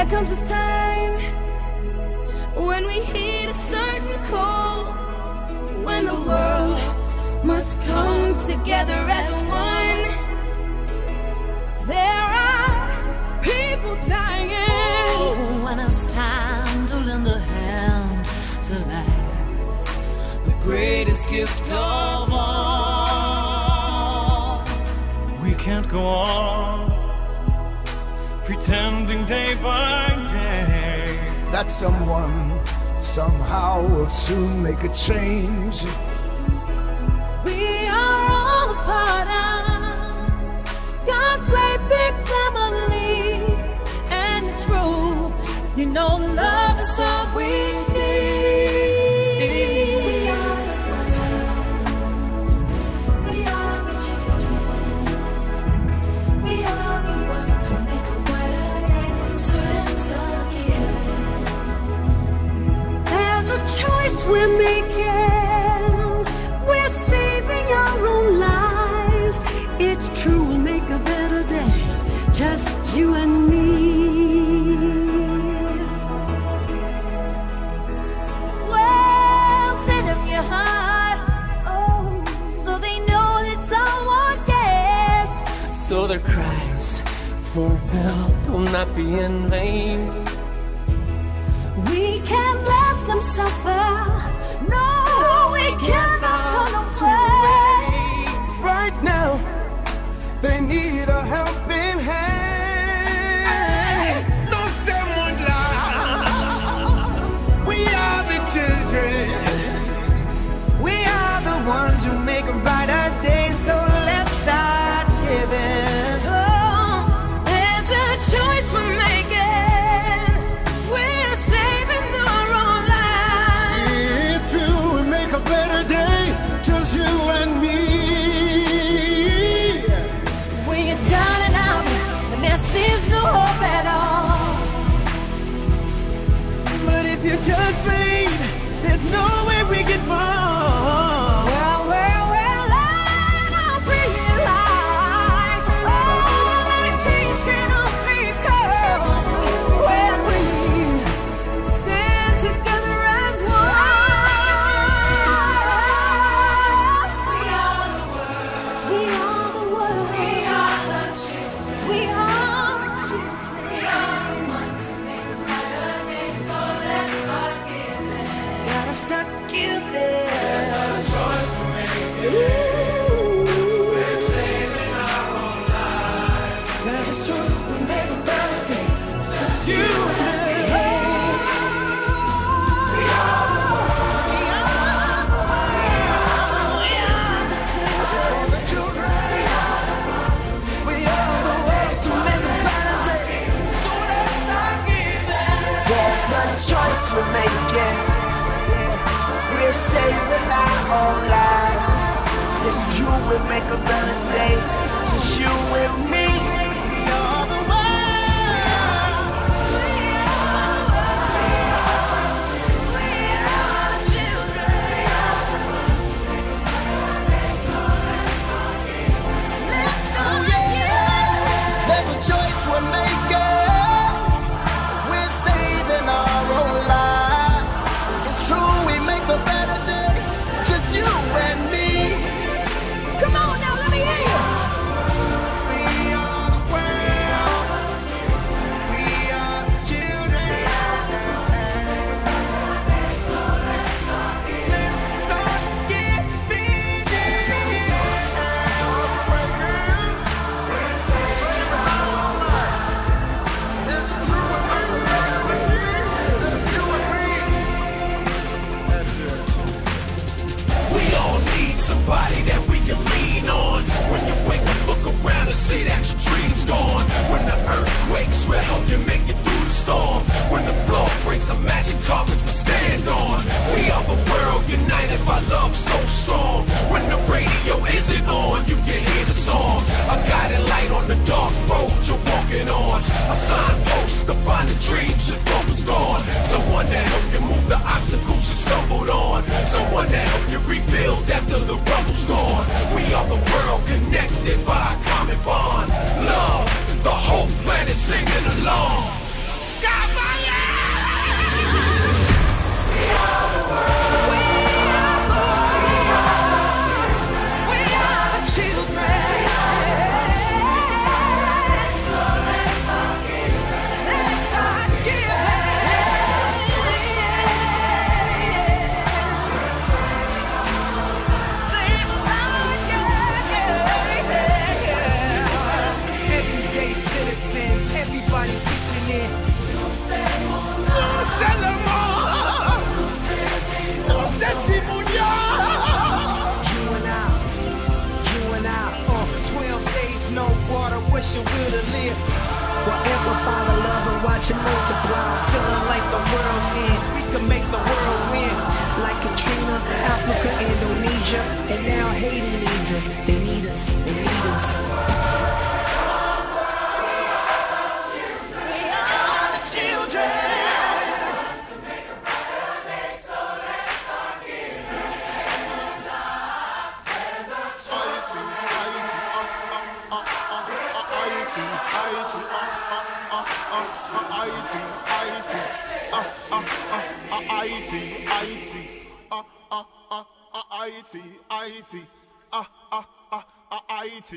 There comes a time when we hit a certain call, when the world must come together as one. There are people dying when it's time to lend a hand to life, the greatest gift of all. We can't go on pretending day by day that someone somehow will soon make a change. We are all a part of God's great big family, and it's true, you know, love is all we need. We are the ones, we are the children, we are the ones who make a brighter day, so let's start giving. There's a choice we're making, we're saving our own lives. It's true, we'll make a better day, just you and me. Well, set up your heart, oh, so they know that someone cares, so their cries for help will not be in vain. we can't let them suffer. No, we cannot turn away. Right now, they need a helping hand. Don't someone lie. We are the children. We are the ones who make a brighter day, so let's start giving. Oh, there's a choice we're making. We're saving our own lives. If you would make a better day, just you and me. When you're down and out, and there seems no hope at all. But if you just believe, there's no way we can fall. Well, let us realize, oh, that change can only come when we stand together as one. We are the world. We are the world. We are the children. We are the children. We are the ones who make a brighter day, so let's start giving. Gotta start giving. We're making, we're saving our own lives. It's true, we make a better day, just you and me. We are the world. We are children. Let's start giving. There's a choice we're making. We're saving our own lives. It's true, we make a better day, just you and me. Come on now, let me hear you. We are the world. We are the children. Let's start giving. We're saving our own lives. It's true, we make a better day, just you and me. We all need somebody that we can lean on. When you wake up, look around and see that your dream's gone. When the earth quakes, we'll help you make it through the storm. When the floor breaks, a magic carpet to stand on. We are the world united by love so strong. When the radio isn't on, you can hear the song. A guiding light on the dark road you're walking on. A signpost to find the dreams you thought was gone. Someone to help you move the obstacles you stumbled on. Someone to help you rebuild after the rumble's gone. We are the world connected by a common bond. Love, the whole planet singing along. God no water, what's your will to live? Well, amplify the love and watch it multiply. Feeling like the world's end, we can make the world win. Like Katrina, Africa, Indonesia, and now Haiti needs us. They need us, they need us. We are the children. IT